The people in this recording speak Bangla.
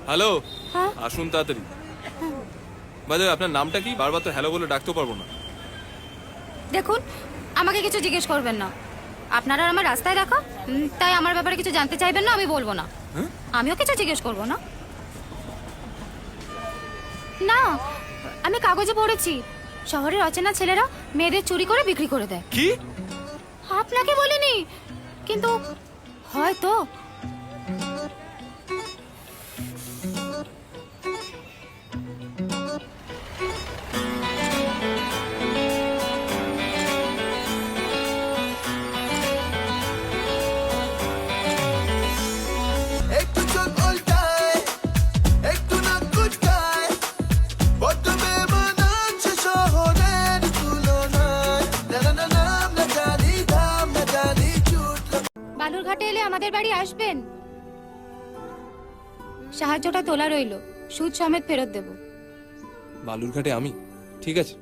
হ্যালো, হ্যাঁ আসুন তাড়াতাড়ি। বাজে আপনার নামটা কি? বারবার তো হ্যালো বলে ডাকতেও পারবো না। দেখুন, আমাকে কিছু জিজ্ঞেস করবেন না। আপনারা আমার রাস্তায় দেখা, তাই আমার ব্যাপারে কিছু জানতে চাইবেন না, আমি বলবো না। হ্যাঁ? আমিও কিছু জিজ্ঞেস করবো না। না, আমি কাগজে পড়েছি শহরের অচেনা ছেলেরা মেয়েদের চুরি করে বিক্রি করে দেয়। কি? আপনাকে বলিনি, কিন্তু হয়তো। একটু চোখ উল্টায়, একটু নাক কুচকায়, বড্ড বেমানানছে শহরের তুলনায়। না না না নাম না জানি, দাম না জানি, ছুটলো। বালুরঘাটে এলে আমাদের বাড়ি আসবেন। সাহায্যটা তোলা রইলো, সুদ সমেত ফেরত দেব। বালুরঘাটে আমি? ঠিক আছে।